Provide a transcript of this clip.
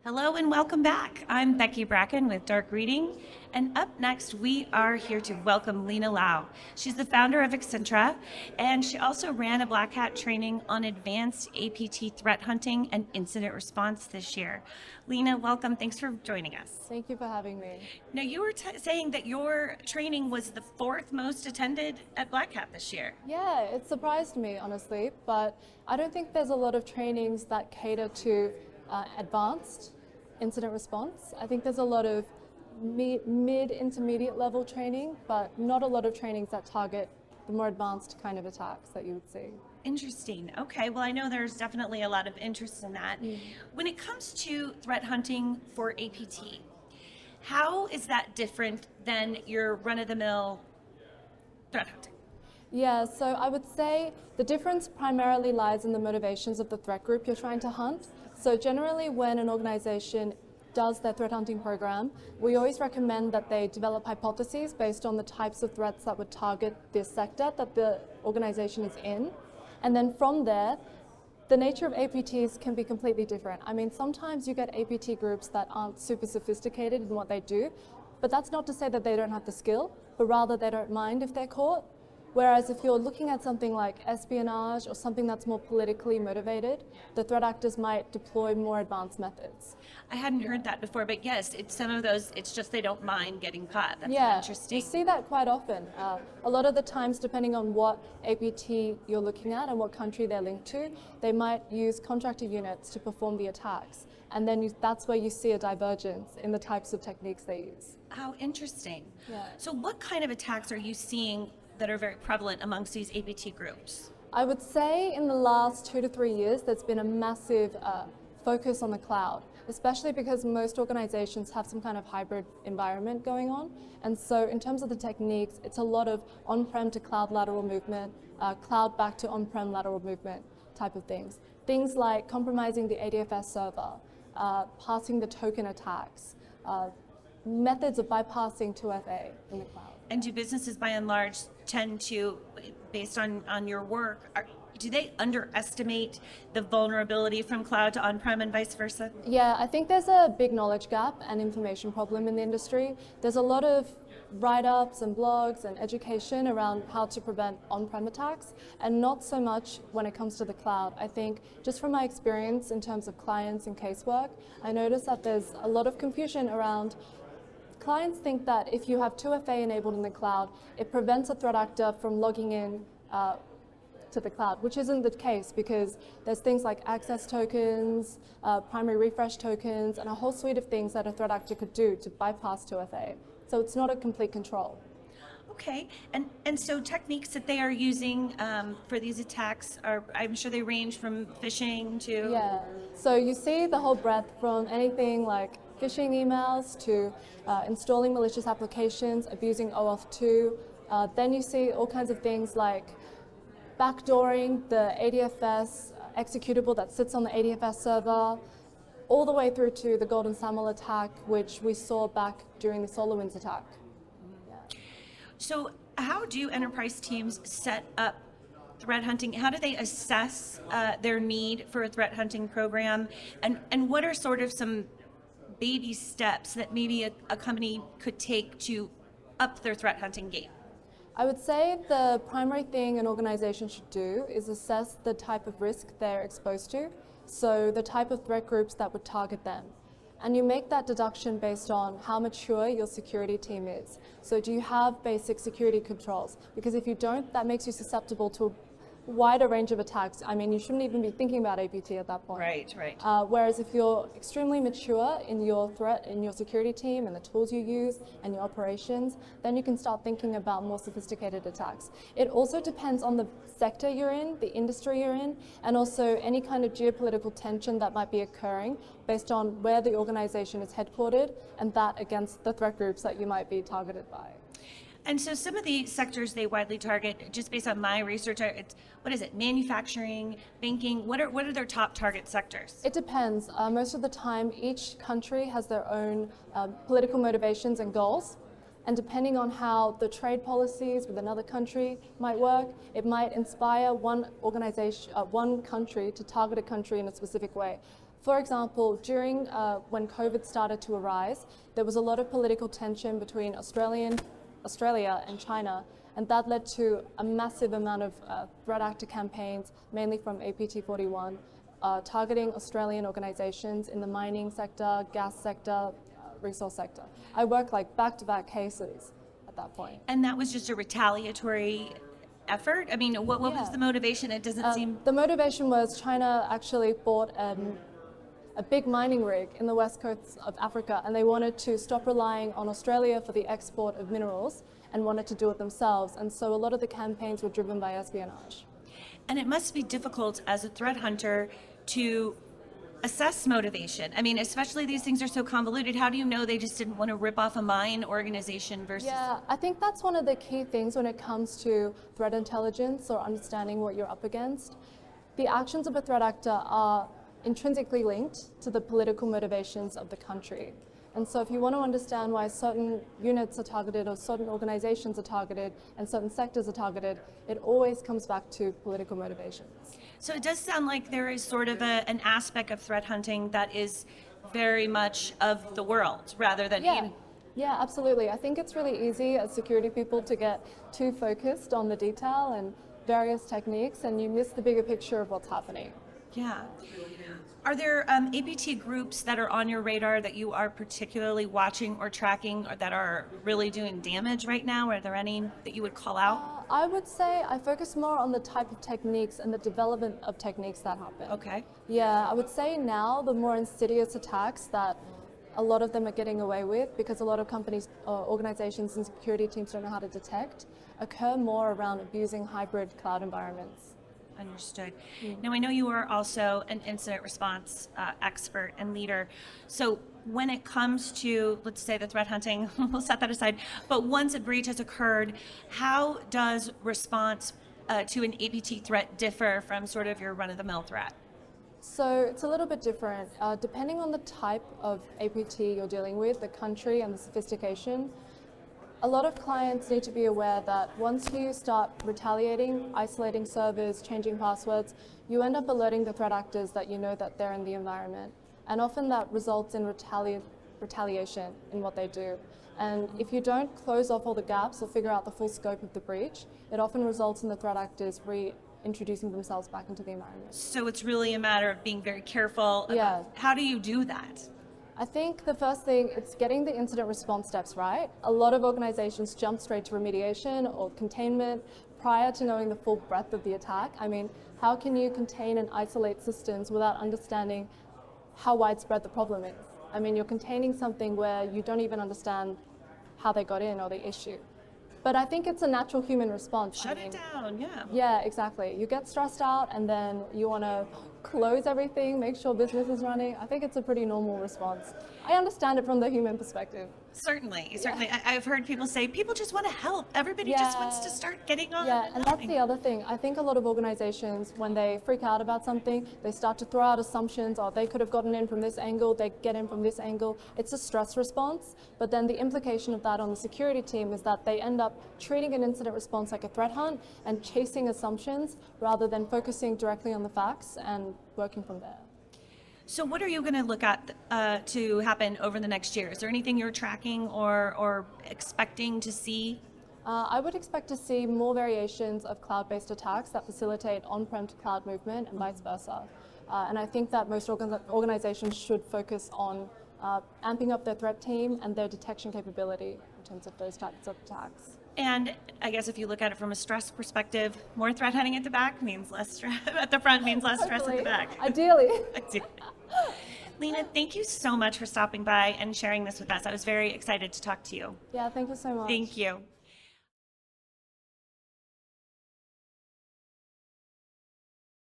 Hello and welcome back. I'm Becky Bracken with Dark Reading, and up next we are here to welcome Lina Lau. She's the founder of XINTRA, and she also ran a Black Hat training on advanced APT threat hunting and incident response this year. Lina, welcome. Thanks for joining us. Thank you for having me. Now, you were saying that your training was the fourth most attended at Black Hat this year. Yeah, it surprised me, honestly, but I don't think there's a lot of trainings that cater to advanced incident response. I think there's a lot of mid-intermediate level training, but not a lot of trainings that target the more advanced kind of attacks that you would see. Interesting. Okay, well, I know there's definitely a lot of interest in that. When it comes to threat hunting for APT, how is that different than your run-of-the-mill threat hunting? Yeah, so I would say the difference primarily lies in the motivations of the threat group you're trying to hunt. So generally when an organization does their threat hunting program, we always recommend that they develop hypotheses based on the types of threats that would target this sector that the organization is in. And then from there, the nature of APTs can be completely different. I mean, sometimes you get APT groups that aren't super sophisticated in what they do, but that's not to say that they don't have the skill, but rather they don't mind if they're caught. Whereas if you're looking at something like espionage or something that's more politically motivated, the threat actors might deploy more advanced methods. I hadn't heard that before, but yes, it's some of those, it's just they don't mind getting caught. That's interesting. You see that quite often. A lot of the times, depending on what APT you're looking at and what country they're linked to, they might use contractor units to perform the attacks. And then that's where you see a divergence in the types of techniques they use. How interesting. Yeah. So what kind of attacks are you seeing that are very prevalent amongst these APT groups? I would say in the last 2 to 3 years, there's been a massive focus on the cloud, especially because most organizations have some kind of hybrid environment going on. And so in terms of the techniques, it's a lot of on-prem to cloud lateral movement, cloud back to on-prem lateral movement type of things. Things like compromising the ADFS server, passing the token attacks, methods of bypassing 2FA in the cloud. And do businesses by and large tend to, based on your work, do they underestimate the vulnerability from cloud to on-prem and vice versa? Yeah, I think there's a big knowledge gap and information problem in the industry. There's a lot of write-ups and blogs and education around how to prevent on-prem attacks, and not so much when it comes to the cloud. I think just from my experience in terms of clients and casework, I noticed that there's a lot of confusion around. Clients think that if you have 2FA enabled in the cloud, it prevents a threat actor from logging in to the cloud, which isn't the case because there's things like access tokens, primary refresh tokens, and a whole suite of things that a threat actor could do to bypass 2FA. So it's not a complete control. Okay, and so techniques that they are using for these attacks are, I'm sure they range from phishing to... Yeah, so you see the whole breadth from anything like phishing emails to installing malicious applications, abusing OAuth 2. Then you see all kinds of things like backdooring the ADFS executable that sits on the ADFS server, all the way through to the Golden SAML attack, which we saw back during the SolarWinds attack. So how do enterprise teams set up threat hunting? How do they assess their need for a threat hunting program? And what are sort of some baby steps that maybe a company could take to up their threat hunting game? I would say the primary thing an organization should do is assess the type of risk they're exposed to, so the type of threat groups that would target them. And you make that deduction based on how mature your security team is. So do you have basic security controls? Because if you don't, that makes you susceptible to wider range of attacks. I mean, you shouldn't even be thinking about APT at that point. Right. Whereas if you're extremely mature in your security team and the tools you use and your operations, then you can start thinking about more sophisticated attacks. It also depends on the sector you're in, the industry you're in, and also any kind of geopolitical tension that might be occurring based on where the organization is headquartered and that against the threat groups that you might be targeted by. And so some of the sectors they widely target, just based on my research, what is it, manufacturing, banking, what are their top target sectors? It depends. Most of the time, each country has their own political motivations and goals. And depending on how the trade policies with another country might work, it might inspire one organization, one country to target a country in a specific way. For example, during when COVID started to arise, there was a lot of political tension between Australia and China, and that led to a massive amount of threat actor campaigns, mainly from APT41, targeting Australian organisations in the mining sector, gas sector, resource sector. I worked like back-to-back cases at that point. And that was just a retaliatory effort? I mean, what was the motivation? It doesn't seem... The motivation was China actually bought a big mining rig in the west coast of Africa, and they wanted to stop relying on Australia for the export of minerals and wanted to do it themselves. And so a lot of the campaigns were driven by espionage. And it must be difficult as a threat hunter to assess motivation. I mean, especially these things are so convoluted. How do you know they just didn't want to rip off a mine organization versus... Yeah, I think that's one of the key things when it comes to threat intelligence or understanding what you're up against. The actions of a threat actor are intrinsically linked to the political motivations of the country. And so if you want to understand why certain units are targeted or certain organizations are targeted and certain sectors are targeted, it always comes back to political motivations. So it does sound like there is sort of an aspect of threat hunting that is very much of the world rather than... Yeah, absolutely. I think it's really easy as security people to get too focused on the detail and various techniques, and you miss the bigger picture of what's happening. Yeah. Are there APT groups that are on your radar that you are particularly watching or tracking or that are really doing damage right now? Are there any that you would call out? I would say I focus more on the type of techniques and the development of techniques that happen. Okay. Yeah, I would say now the more insidious attacks that a lot of them are getting away with, because a lot of companies, organizations and security teams don't know how to detect, occur more around abusing hybrid cloud environments. Understood. Now, I know you are also an incident response expert and leader. So when it comes to, let's say, the threat hunting, we'll set that aside, but once a breach has occurred, how does response to an APT threat differ from sort of your run-of-the-mill threat? So it's a little bit different. Depending on the type of APT you're dealing with, the country and the sophistication, a lot of clients need to be aware that once you start retaliating, isolating servers, changing passwords, you end up alerting the threat actors that you know that they're in the environment. And often that results in retaliation in what they do. And if you don't close off all the gaps or figure out the full scope of the breach, it often results in the threat actors reintroducing themselves back into the environment. So it's really a matter of being very careful about how do you do that? I think the first thing, it's getting the incident response steps right. A lot of organizations jump straight to remediation or containment prior to knowing the full breadth of the attack. I mean, how can you contain and isolate systems without understanding how widespread the problem is? I mean, you're containing something where you don't even understand how they got in or the issue. But I think it's a natural human response. Shut it down, yeah. Yeah, exactly. You get stressed out and then you want to close everything, make sure business is running. I think it's a pretty normal response. I understand it from the human perspective. Certainly. I've heard people say, people just want to help. Everybody just wants to start getting on. Yeah, and that's the other thing. I think a lot of organizations, when they freak out about something, they start to throw out assumptions, or they could have gotten in from this angle, they get in from this angle. It's a stress response, but then the implication of that on the security team is that they end up treating an incident response like a threat hunt and chasing assumptions rather than focusing directly on the facts and working from there. So what are you going to look at to happen over the next year? Is there anything you're tracking or expecting to see? I would expect to see more variations of cloud-based attacks that facilitate on-prem to cloud movement and vice versa. And I think that most organizations should focus on amping up their threat team and their detection capability in terms of those types of attacks. And I guess if you look at it from a stress perspective, more threat hunting at the back means less stress at the front means less stress at the back. Ideally. Lina, thank you so much for stopping by and sharing this with us. I was very excited to talk to you. Yeah, thank you so much. Thank you.